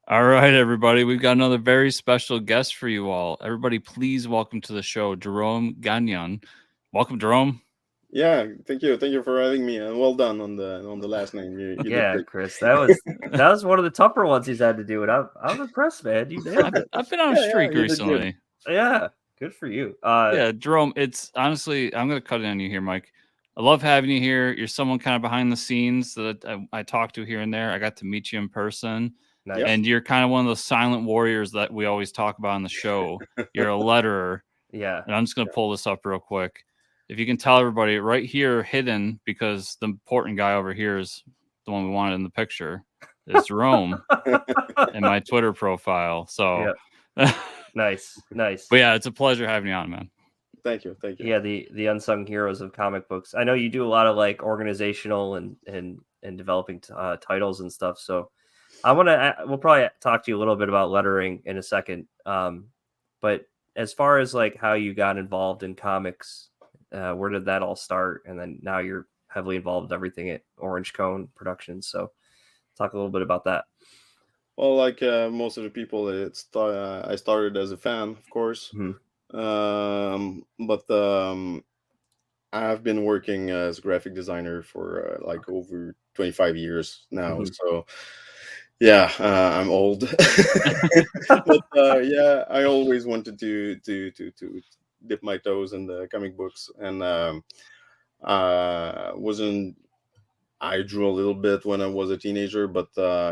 All right, everybody. We've got another very special guest for you all. Everybody, please welcome to the show, Jerome Gagnon. Welcome, Jerome. Yeah, thank you for having me, and well done on the last name. You did Yeah, great. Chris, that was one of the tougher ones he's had to do, and I'm impressed, man. You nailed I've, it. I've been on a Yeah, yeah, streak you did good. recently. Yeah, good for you. Yeah, Jerome, it's honestly, I'm going to cut in on you here, Mike. I love having you here. You're someone kind of behind the scenes that I talk to here and there. I got to meet you in person, Yep. Nice. and you're kind of one of those silent warriors that we always talk about on the show. You're a letterer, Yeah. and I'm just going to Yeah. pull this up real quick. If you can tell everybody right here, hidden, because the important guy over here is the one we wanted in the picture, is Jerome in my Twitter profile. So, Yeah. Nice. Nice. but yeah, it's a pleasure having you on, man. Thank you, thank you. Yeah, the unsung heroes of comic books. I know you do a lot of like organizational and developing titles and stuff. So we'll probably talk to you a little bit about lettering in a second. But as far as like how you got involved in comics, where did that all start? And then now you're heavily involved in everything at Orange Cone Productions. So talk a little bit about that. Well, like most of the people, I started as a fan, of course, Mhm. but I've been working as a graphic designer for like over 25 years now. Mhm. So yeah, I'm old, but yeah, I always wanted to dip my toes in the comic books, and wasn't I drew a little bit when I was a teenager, but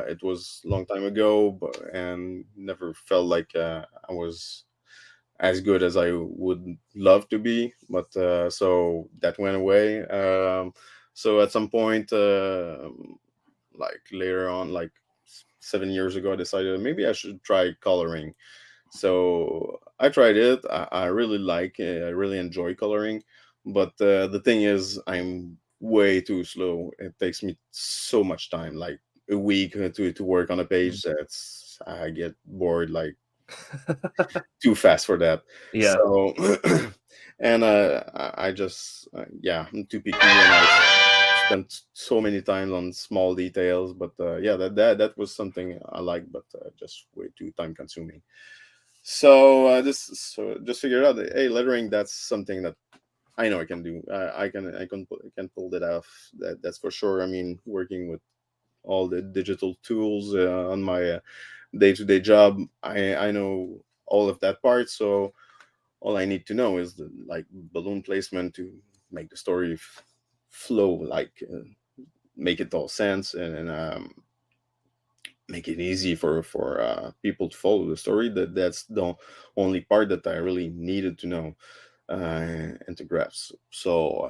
it was a long time ago, and never felt like I was as good as I would love to be. But so that went away. So at some point, like later on, like 7 years ago, I decided maybe I should try coloring. So I tried it. I really like it. I really enjoy coloring, but the thing is, I'm way too slow. It takes me so much time, like a week to work on a page. That's I get bored like too fast for that. Yeah. So, and I just yeah, I'm too picky, and I spent so many times on small details. But yeah, that was something I like, but just way too time consuming. So just figured out that, hey, lettering, that's something that I know I can do. I can pull that off. That's for sure. I mean, working with all the digital tools on my day-to-day job, I know all of that part. So all I need to know is the like balloon placement to make the story flow, like make it all sense, and make it easy for people to follow the story. That's the only part that I really needed to know and to grasp. So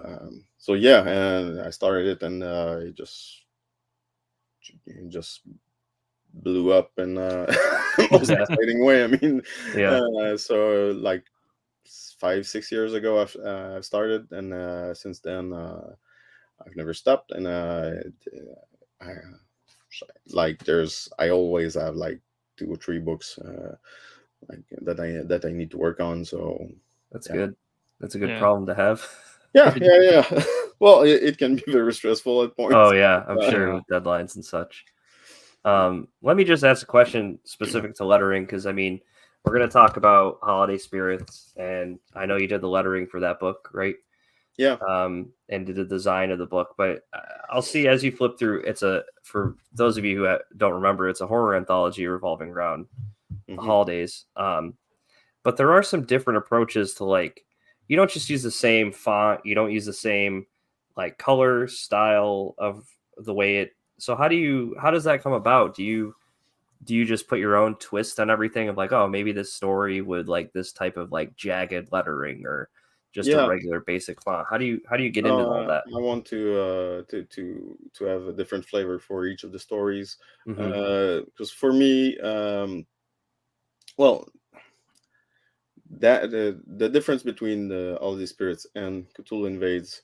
yeah, and I started it, and it just blew up in most Yeah. exciting way. I mean, Yeah. so like 5 6 years ago, I've started, and since then I've never stopped, and I like I always have like 2 or 3 books like that I need to work on. So That's yeah, good. That's a good Yeah. problem to have. yeah, yeah, yeah. Well, it can be very stressful at Oh points. yeah, I'm Uh, sure Yeah. with deadlines and such. Let me just ask a question specific to lettering because I mean we're going to talk about holiday spirits, and I know you did the lettering for that book, right? yeah. And did the design of the book. But I'll see as you flip through. It's a for those of you who don't remember, it's a horror anthology revolving around the Hmm. holidays. But there are some different approaches to like you don't just use the same font, you don't use the same like color style of the way it. So how does that come about? Do you just put your own twist on everything of like, oh, maybe this story would like this type of like jagged lettering or just a Yeah. regular basic font? How do you get into all that? I want to have a different flavor for each of the stories, Hmm. because for me, well, that the difference between the All of the Spirits and Cthulhu Invades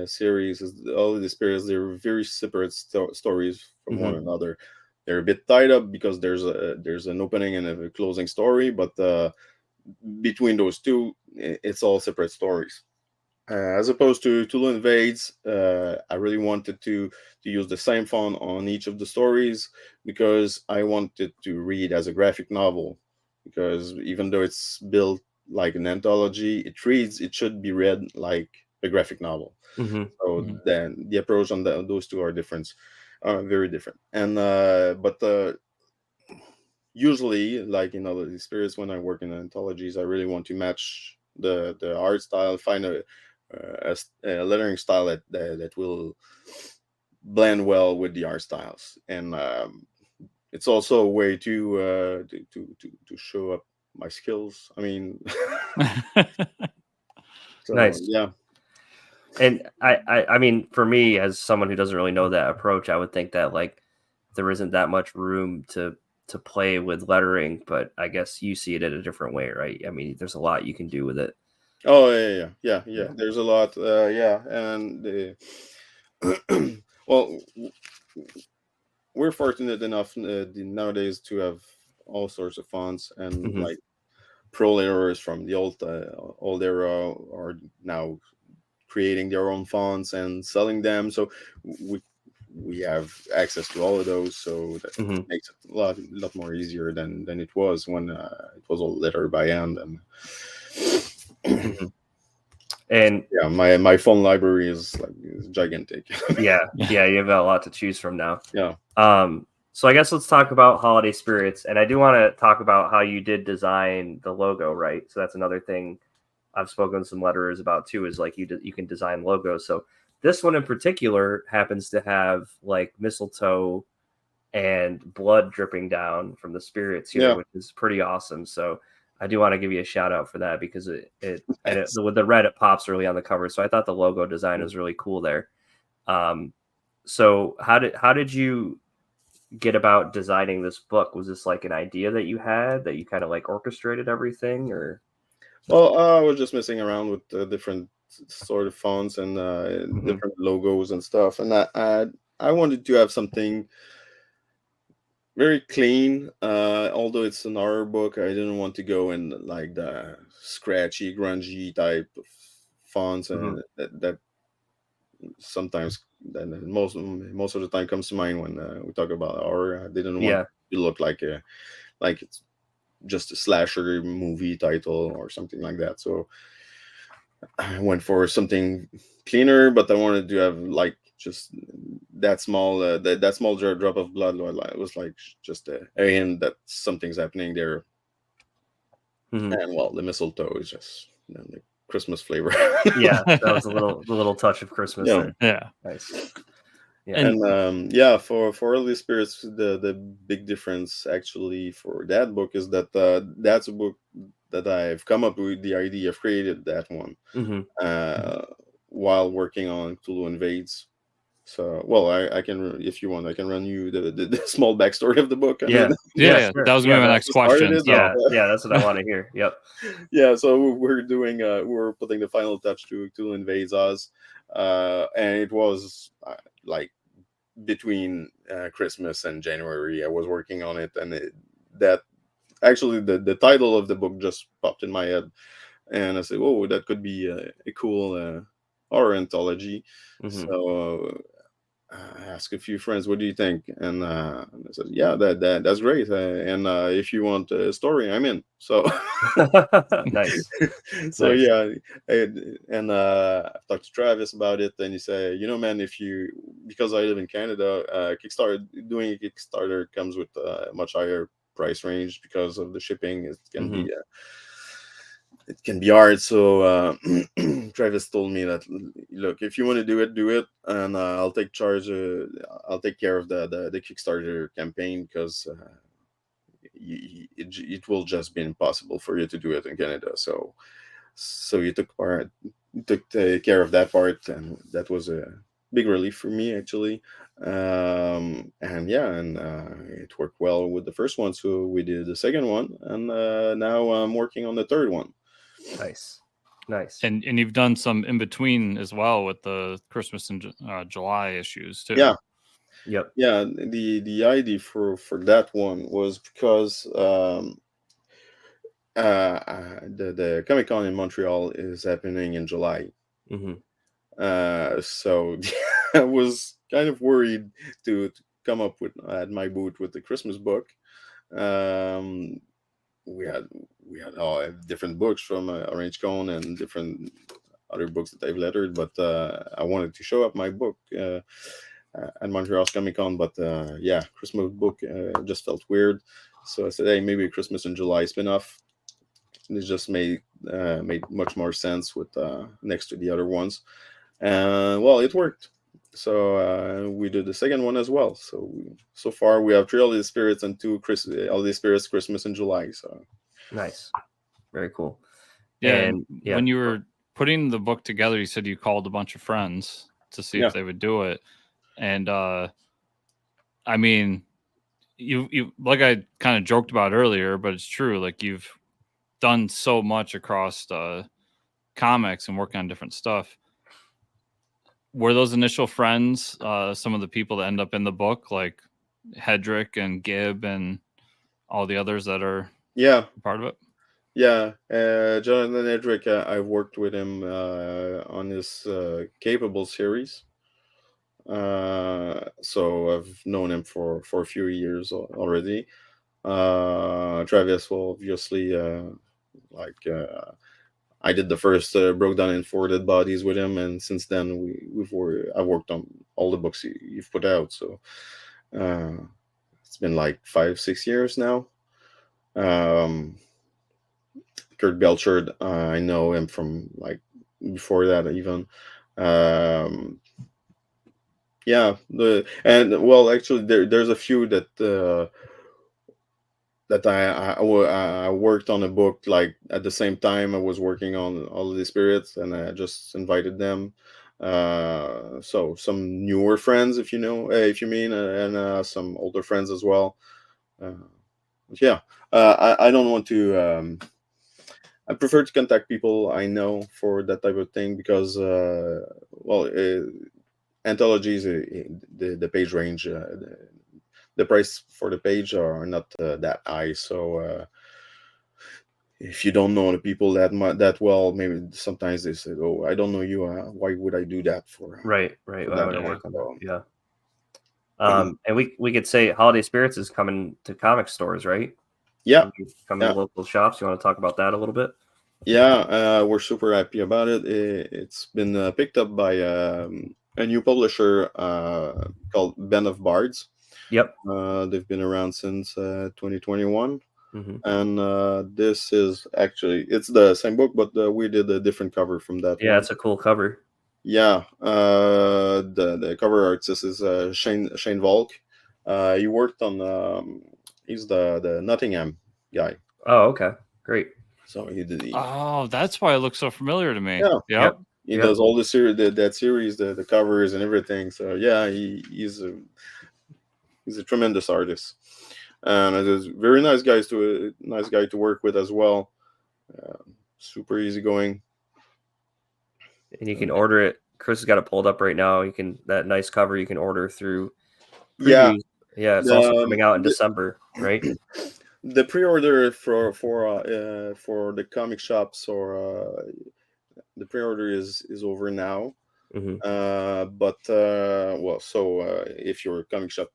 series is All of the Spirits. They're very separate stories from one Hmm. another. They're a bit tied up because there's an opening and a closing story, but between those two, it's all separate stories. as opposed to Tulu Invades, I really wanted to use the same font on each of the stories because I wanted to read as a graphic novel. Because even though it's built like an anthology, it should be read like a graphic novel. Mm-hmm. So Mhm. then the approach on those two are different, very different. And but usually, like in other spirits, when I work in anthologies, I really want to match the art style, find a lettering style that will blend well with the art styles, and it's also a way to show up my skills. I mean, so Nice. yeah. And I mean, for me, as someone who doesn't really know that approach, I would think that like there isn't that much room to play with lettering, but I guess you see it in a different way, right? I mean, there's a lot you can do with it. Oh yeah. Yeah. There's a lot. Yeah, and well, we're fortunate enough nowadays to have all sorts of fonts, and Hmm. like pro letterers from the old era are now creating their own fonts and selling them. So we we have access to all of those, so that Hmm. makes it a lot more easier than it was when it was all lettered by hand. And Hmm. And yeah, my phone library is gigantic. yeah, you have a lot to choose from now. Yeah. So I guess let's talk about holiday spirits, and I do want to talk about how you did design the logo, right? So that's another thing I've spoken to some letterers about too. Is like you can design logos. So this one in particular happens to have like mistletoe and blood dripping down from the spirits here, Yeah. which is pretty awesome. So I do want to give you a shout out for that because Thanks. with the red it pops early on the cover. So I thought the logo design was really cool there. Um, so how did you get about designing this book? Was this like an idea that you had that you kind of like orchestrated everything, or? Well, I was just messing around with different sort of fonts and Mhm. different logos and stuff, and I wanted to have something very clean. Although it's an horror book, I didn't want to go in like the scratchy, grungy type of fonts, Mhm. and that sometimes then most of the time comes to mind when we talk about horror. I didn't want Yeah. to look like it's just a slasher movie title or something like that. So I went for something cleaner, but I wanted to have like just that small that small drop of blood. It was like just a hint that something's happening there. Mhm. And well, the mistletoe is just the Christmas flavor. Yeah, that was the little touch of Christmas Yeah. there. Yeah. Nice. Yeah. And And yeah, for early spirits, the big difference actually for that book is that that's a book that I've come up with the idea of created that one Hmm. uh, while working on Cthulhu Invades. So, well, I can, if you want, I can run you the small backstory of the book. I mean, Yeah. yeah, Yeah. yeah, Sure. that was gonna Yeah. be my That. next who started question. it, but So Yeah. That's what I want to hear. Yep. yeah, so we're doing, we're putting the final touch to Cthulhu Invades Oz, and it was like between Christmas and January. I was working on it, and that actually the title of the book just popped in my head, and I said, "Oh, that could be a cool horror anthology." Hmm. So I asked a few friends, "What do you think?" And I said, "Yeah, that's great. And if you want a story, I'm in." So, Nice. so Nice. yeah, and I've talked to Travis about it, and he said, "You know, man, if you because I live in Canada, Kickstarter doing a Kickstarter comes with a much higher price range because of the shipping. Hmm. It can be hard." So Travis told me that, look, if you want to do it, and I'll take charge. I'll take care of the Kickstarter campaign because it will just be impossible for you to do it in Canada. So you took care of that part, and that was a big relief for me actually. And yeah, and it worked well with the first one, so we did the second one, and now I'm working on the third one. Nice. Nice. and you've done some in between as well with the Christmas and July issues too. Yeah. Yep. Yeah, the idea for that one was because the Comic Con in Montreal is happening in July, So I was kind of worried to come up with at my booth with the Christmas book. Um, we had all different books from Orange Cone and different other books that I've lettered, but I wanted to show up my book at Montreal's Comic Con, but yeah, Christmas book just felt weird. So I said, hey, maybe a Christmas in July spin-off. And it just made much more sense with next to the other ones. Well, it worked. So we did the second one as well. So far we have 3 Holiday Spirits and 2 Holiday Spirits Christmas in July. So nice, very cool. Yeah, And when you were putting the book together, you said you called a bunch of friends to see if they would do it. And I mean, you like I kind of joked about earlier, but it's true. Like you've done so much across comics and working on different stuff. Were those initial friends some of the people that end up in the book, like Hedrick and Gibb and all the others that are part of it? Yeah, Jonathan Hedrick, I've worked with him on his Capable series. So I've known him for a few years already. Travis, well, obviously, I did the first Broke Down and Four Dead Bodies with him, and since then I've worked on all the books you've put out. So it's been like 5-6 years now. Kurt Belchard, I know him from like before that even. Yeah, actually there's a few that I worked on a book like at the same time I was working on All of the Spirits, and I just invited them. So some newer friends, if you mean, and some older friends as well. Yeah, I don't want to. I prefer to contact people I know for that type of thing because, anthologies, the page range, the price for the page are not that high. So if you don't know the people that well, maybe sometimes they say, "Oh, I don't know you. Why would I do that for?" Right. For Why that would I amount?" work on that? Yeah. And we could say Holiday Spirits is coming to comic stores, right? Yeah. Coming to local shops. You want to talk about that a little bit? Yeah, we're super happy about it. It's been picked up by a new publisher called Ben of Bards. Yep. They've been around since 2021. Mm-hmm. And this is actually, it's the same book, but we did a different cover from that one. Yeah, it's a cool cover. Yeah, the cover artist is Shane Volk. He worked on he's the Nottingham guy. Oh, okay, great. So he did. Oh, that's why it looks so familiar to me. Yeah. Yep. He does all the series, that series, the covers and everything. So yeah, he's a tremendous artist, and it is very nice guy to work with as well. Super easygoing. And you can order it. Chris has got it pulled up right now. You can, that nice cover you can order through previews. Yeah, it's also coming out in December, right? The pre-order for the comic shops or the pre-order is over now. Mm-hmm. But if your comic shop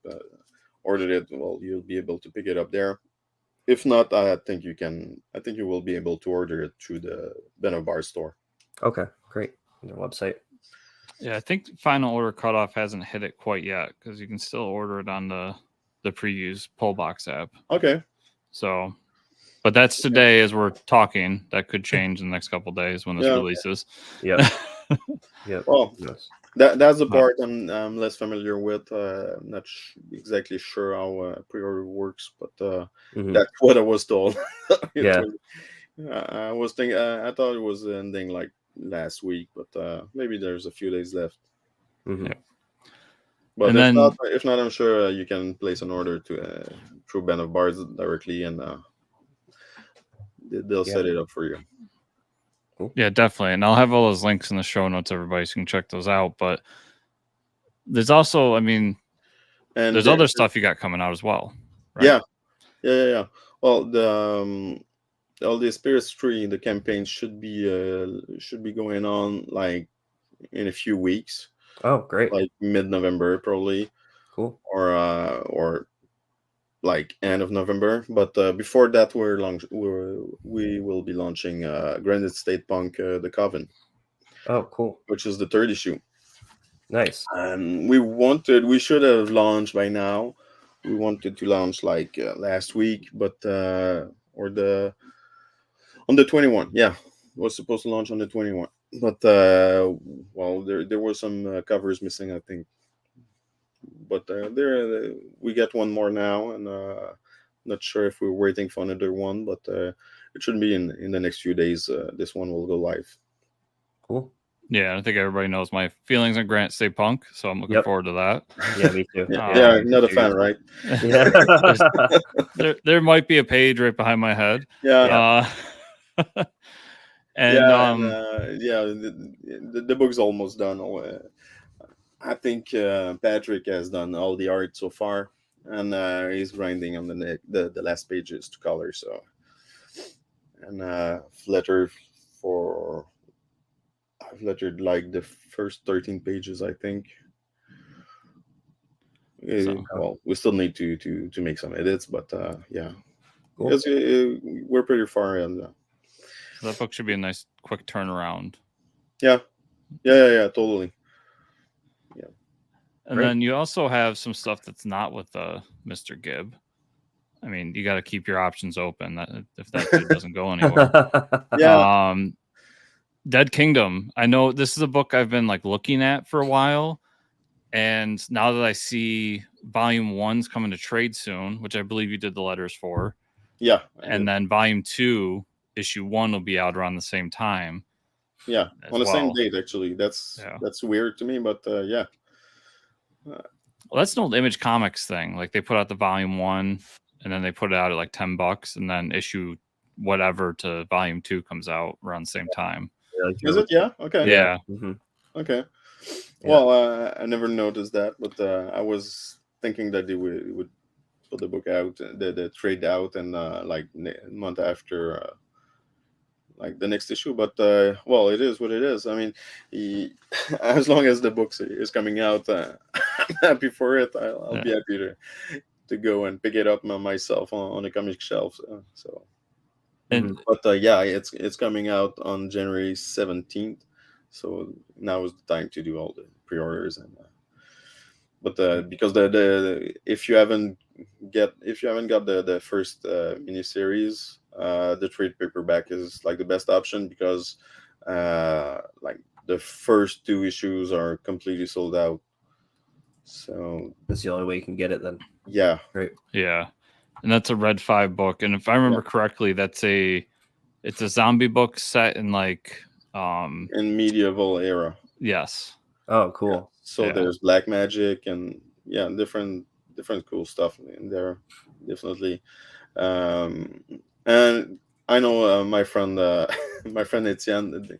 ordered it, well, you'll be able to pick it up there. If not, I think you will be able to order it through the Ben of Bar store. Okay, great. Their website. Yeah, I think final order cutoff hasn't hit it quite yet because you can still order it on the previews pull box app. Okay. So, but that's today as we're talking. That could change in the next couple of days when this releases. Yeah. Yeah. Well, that's the part I'm less familiar with. I'm not exactly sure how pre-order works, but that's what I was told. I was thinking. I thought it was ending like last week, but maybe there's a few days left. Mm-hmm. Yeah. But if not, I'm sure you can place an order to through Ben of Bards directly, and they'll set it up for you. Cool. Yeah, definitely. And I'll have all those links in the show notes, everybody, so you can check those out. But there's also, there's other stuff you got coming out as well, right? Yeah. Well, the All the Spirits 3, the campaign should be going on like in a few weeks, Oh, great. like mid-November probably, Cool. or like end of November. But before that, we will be launching Granite State Punk, the Coven, Oh, cool. which is the third issue. Nice. And we should have launched by now. We wanted to launch like last week, but or the on the 21. Yeah, was supposed to launch on the 21. But well, there were some covers missing, I think. But there we get one more now, and not sure if we're waiting for another one, but it should be in the next few days. This one will go live. Cool. Yeah, I think everybody knows my feelings on Granite State Punk, so I'm looking Yep. forward to that. Yeah, me too. Yeah, not a fan, right? Yeah. there might be a page right behind my head. Yeah. And yeah, the book's almost done. I think Patrick has done all the art so far, and he's grinding on the last pages to color. So, and I've lettered like the first 13 pages, I think. Well, we still need to make some edits, but yeah, Cool. yes, we're pretty far in. So that book should be a nice quick turnaround. Yeah, totally. Yeah. And then you also have some stuff that's not with Mr. Gibb. I mean, you got to keep your options open if that dude doesn't go anywhere. Yeah. Dead Kingdom. I know this is a book I've been like looking at for a while, and now that I see Volume 1's coming to trade soon, which I believe you did the letters for. Yeah. And then Volume 2, Issue 1 will be out around the same time. Yeah, on the same date actually. That's weird to me, but yeah. Well, that's an old Image Comics thing. Like they put out the Volume 1, and then they put it out at like $10, and then issue whatever to Volume 2 comes out around the same time. Is it? Yeah. Okay. Yeah. Mm-hmm. Okay. Well, I never noticed that, but I was thinking that they would put the book out, the trade out, and like a month after, like the next issue. But well, it is what it is. I mean, as long as the book is coming out, I'm happy for it. I'll be happy to go and pick it up myself on the comic shelf. So. But yeah, it's coming out on January 17th, so now is the time to do all the pre-orders. And but because the if you haven't got the first miniseries, the trade paperback is like the best option, because like the first 2 issues are completely sold out. So that's the only way you can get it then. Yeah. Right. Yeah. And that's a Red 5 book, and if I remember correctly, it's a zombie book set in like in medieval era. Yes. Oh, cool. Yeah. So there's black magic and different cool stuff in there, definitely. And I know my friend Etienne.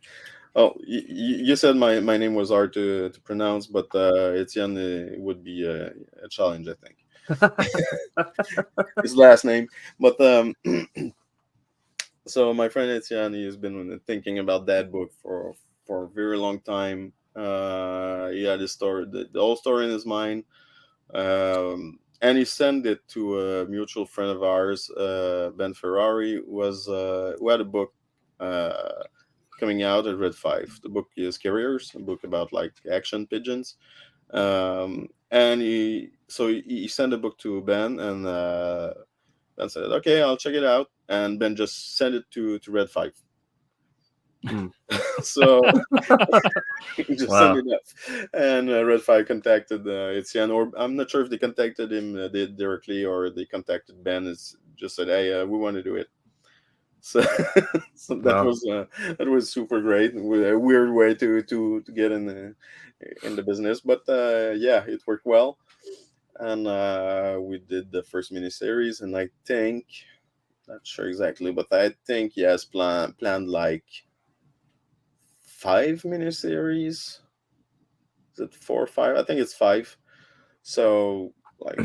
Oh, you said my name was hard to pronounce, but Etienne would be a challenge, I think. His last name, but so my friend Etienne, he's been thinking about that book for a very long time. He had his story, the whole story in his mind, and he sent it to a mutual friend of ours, Ben Ferrari, who had a book coming out at Red 5. The book is Carriers, a book about like action pigeons. And he sent a book to Ben, and Ben said, "Okay, I'll check it out." And Ben just sent it to Red 5. So just send it up, and Red 5 contacted Etienne, or I'm not sure if they contacted him directly or they contacted Ben. It's just said, "Hey, we want to do it." So, that was super great. A weird way to get in the business, but yeah, it worked well. And we did the first miniseries, and I think, not sure exactly, but I think he has planned like 5 miniseries. Is it 4 or 5? I think it's 5. So like,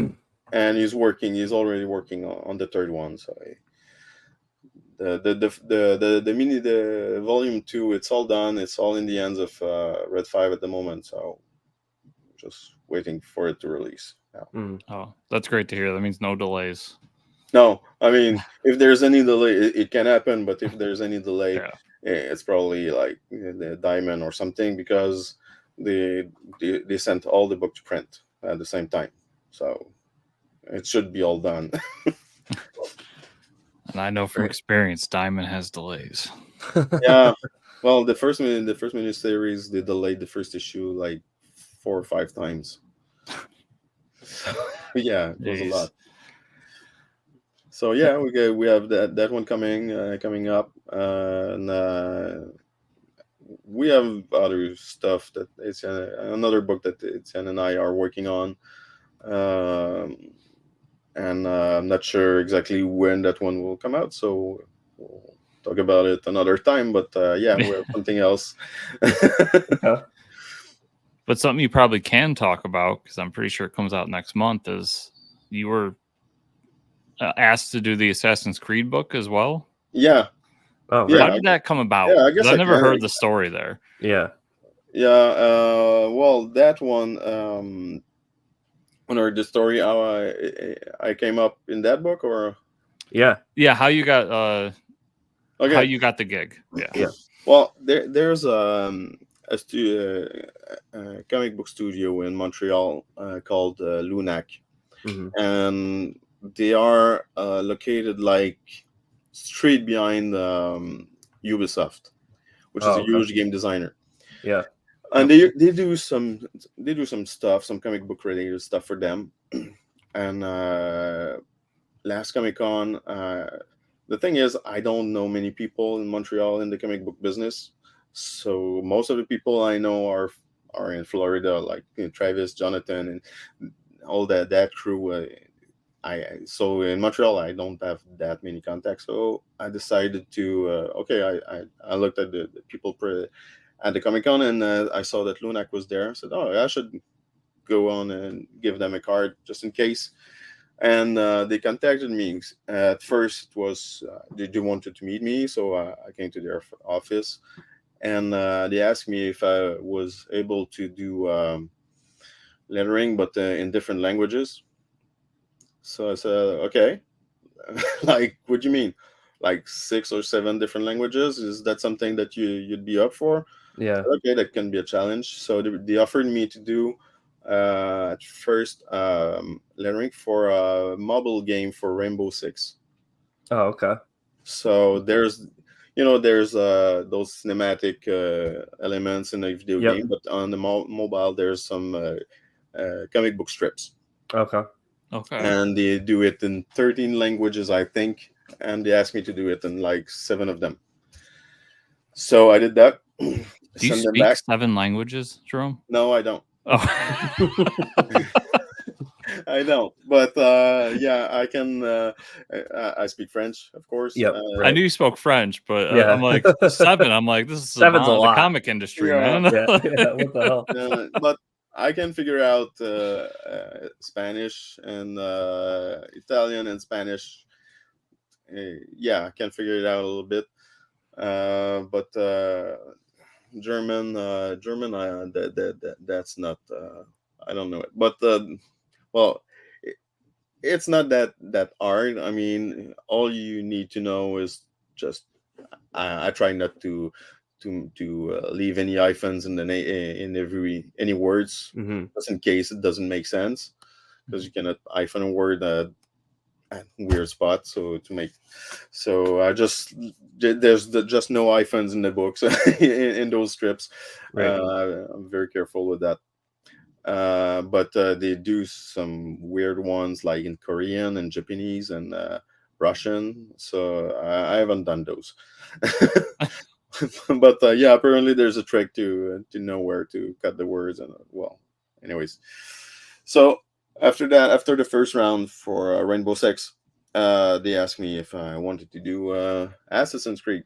and he's already working on the third one. So the volume 2, it's all done. It's all in the hands of Red 5 at the moment. So just waiting for it to release. Yeah. Oh, that's great to hear. That means no delays. No, I mean, if there's any delay, it can happen. But if there's any delay, Yeah. it's probably like the Diamond or something, because they sent all the book to print at the same time. So it should be all done. And I know from experience, Diamond has delays. Yeah. Well, the first mini series, they delayed the first issue like 4 or 5 times. Yeah, it was a lot. So yeah, we have that one coming up, and we have other stuff that it's another book that Etienne and I are working on, and I'm not sure exactly when that one will come out. So we'll talk about it another time. But yeah, we have something else. But something you probably can talk about, because I'm pretty sure it comes out next month, is you were asked to do the Assassin's Creed book as well. Yeah. Oh, yeah. How did that come about? Yeah, I guess I never heard the story there. Yeah. Yeah. Well, that one. When I heard the story, how I came up in that book, or yeah, how you got okay, how you got the gig. Yeah. Well, there's a comic book studio in Montreal called Lunac, and they are located like straight behind Ubisoft, which is a huge game designer. Yeah. And they do some stuff, some comic book related stuff for them. And last Comic-Con, the thing is, I don't know many people in Montreal in the comic book business. So most of the people I know are in Florida, like Travis, Jonathan, and all that crew. So in Montreal, I don't have that many contacts. So I decided to I looked at the people at the Comic-Con, and I saw that Lunac was there. I said, oh, I should go on and give them a card just in case. And they contacted me. At first, it was they wanted to meet me, so I came to their office, and they asked me if I was able to do lettering, but in different languages. So I said, okay. Like, what do you mean? Like 6 or 7 different languages? Is that something that you'd be up for? Yeah. Okay, that can be a challenge. So they offered me to do at first lettering for a mobile game for Rainbow Six. Oh, okay. So there's those cinematic elements in a video game, but on the mobile there's some comic book strips. Okay. And they do it in 13 languages, I think, and they asked me to do it in like 7 of them. So I did that. Do you speak 7 languages, Jerome? No, I don't. Oh. I don't, but yeah, I can. I speak French, of course. Yep. I knew you spoke French, but I'm like 7. I'm like, this is 7's a lot. The comic industry, man. What the hell? But I can figure out Spanish and Italian and Spanish. Yeah, I can figure it out a little bit. But German, that's not. I don't know it, but well, it's not that hard. I mean, all you need to know is just. I try not to leave any hyphens in any words, just in case it doesn't make sense, because you cannot hyphen a word at weird spot. So there's just no hyphens in the books in those strips. Right. I'm very careful with that. But they do some weird ones like in Korean and Japanese and Russian. So I haven't done those. But yeah, apparently there's a trick to know where to cut the words. And well, anyways, so after the first round for Rainbow Six, they asked me if I wanted to do Assassin's Creed.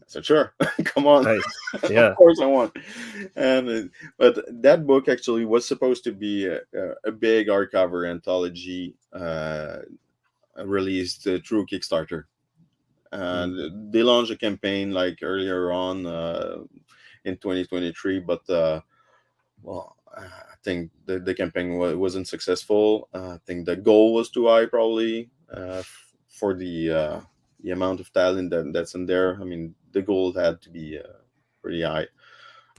I said, sure, come on. Nice. Yeah. Of course I want. And but that book actually was supposed to be a big hardcover anthology released through Kickstarter. They launched a campaign like earlier on in 2023, but well, I think the campaign wasn't successful. I think the goal was too high, probably, for the amount of talent that's in there. I mean, the goal had to be pretty high.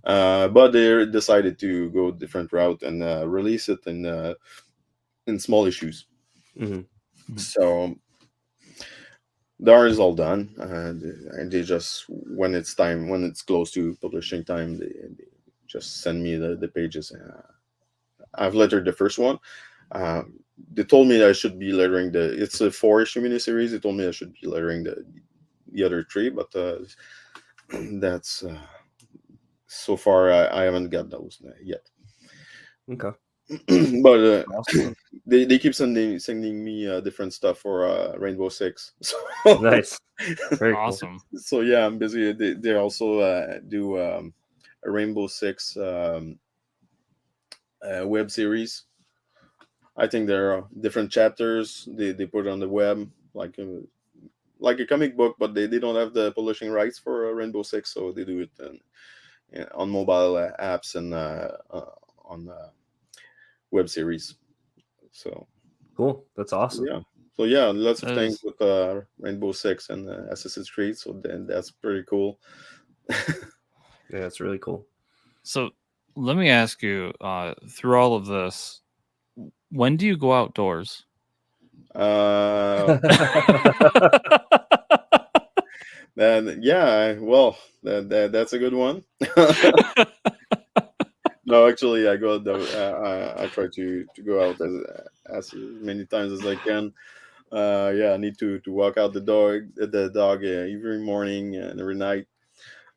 But they decided to go a different route and release it in small issues. So the art is all done, and they just when it's close to publishing time, they just send me the pages. I've lettered the first one. They told me that I should be lettering it's a 4-issue miniseries. They told me I should be lettering the other 3, but that's so far I haven't got those yet. Okay. But Awesome. they keep sending me different stuff for Rainbow Six. So, Nice. Very awesome. Cool. So yeah, I'm busy. They also do a Rainbow Six web series. I think there are different chapters they put on the web, like a comic book, but they don't have the publishing rights for Rainbow Six, so they do it on mobile apps and on web series. So cool. That's awesome. Yeah. So yeah, lots of things with Rainbow Six and Assassin's Creed. So then that's pretty cool. Yeah, that's really cool. So let me ask you, through all of this, when do you go outdoors? Yeah, well, that's a good one. No, actually, I go. I try to go out as many times as I can. Yeah, I need to walk out the dog every morning and every night.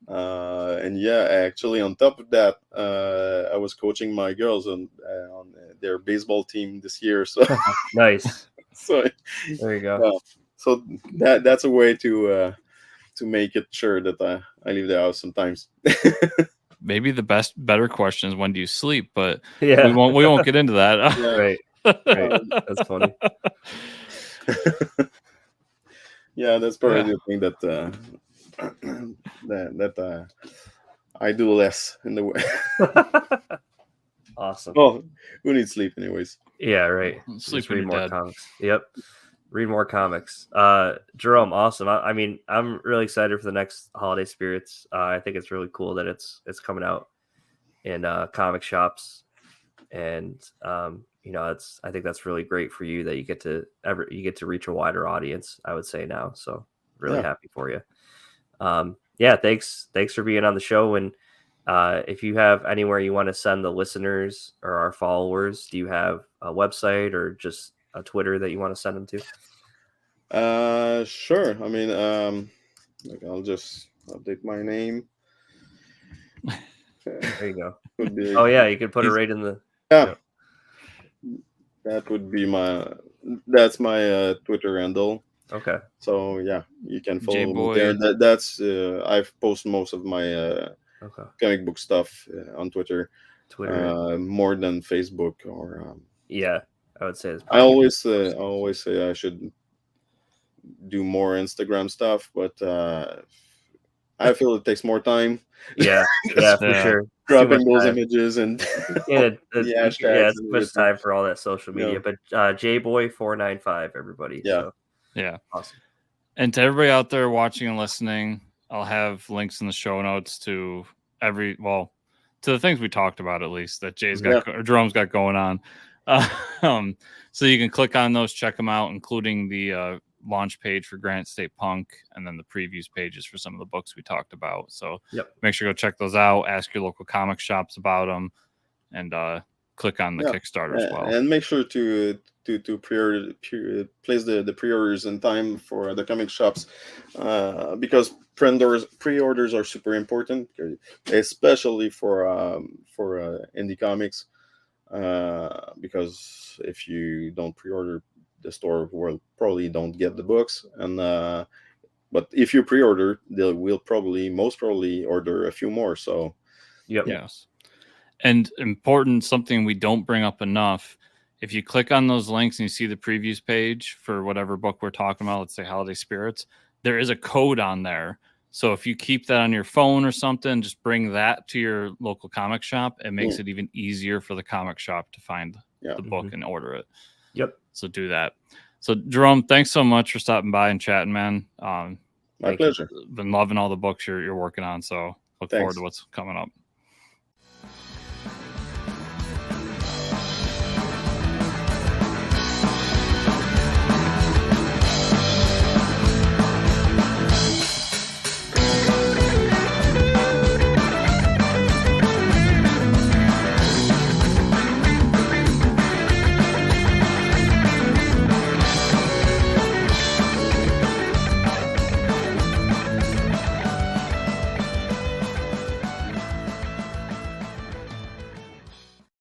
And yeah, actually, on top of that, I was coaching my girls on their baseball team this year. So nice. So there you go. So that's a way to make it sure that I leave the house sometimes. Maybe the better question is when do you sleep? But yeah, we won't get into that. Right. That's funny. Yeah, that's probably the thing that that I do less in the way. Awesome. Well, who needs sleep anyways? Yeah, right. Sleep Just read more dead. comics. Yep. Read more comics. Jerome, awesome. I mean, I'm really excited for the next Holiday Spirits. I think it's really cool that it's coming out in comic shops, and I think that's really great for you that you get to reach a wider audience, I would say now. So really happy for you. Thanks for being on the show. And if you have anywhere you want to send the listeners or our followers, do you have a website or just a Twitter that you want to send them to? Sure. I mean, I'll just update my name. There you go. Oh yeah, you could put it right in the. Yeah. That would be that's my Twitter handle. Okay. So yeah, you can follow me there. That's I've posted most of my comic book stuff on Twitter. More than Facebook or. Yeah, I would say. I always say I should do more Instagram stuff, but I feel it takes more time. Yeah, for sure. Dropping those images and the hashtags. It's much time for all that social media. But JBoy495, everybody. Yeah. So. Yeah. Awesome. And to everybody out there watching and listening, I'll have links in the show notes to to the things we talked about, at least that Jerome's got going on. So you can click on those, check them out, including the launch page for Granite State Punk, and then the previews pages for some of the books we talked about. So make sure to go check those out. Ask your local comic shops about them, and click on the Kickstarter as well. And make sure to place the pre-orders in time for the comic shops, because pre-orders are super important, especially for indie comics, because if you don't pre-order, the store will probably don't get the books, and but if you pre-order, they will most probably order a few more. So yes. And important, something we don't bring up enough, if you click on those links and you see the previews page for whatever book we're talking about, let's say Holiday Spirits, there is a code on there. So if you keep that on your phone or something, just bring that to your local comic shop. It makes it even easier for the comic shop to find the book and order it. Yep. So do that. So Jerome, thanks so much for stopping by and chatting, man. My pleasure. Been loving all the books you're working on. So look forward to what's coming up.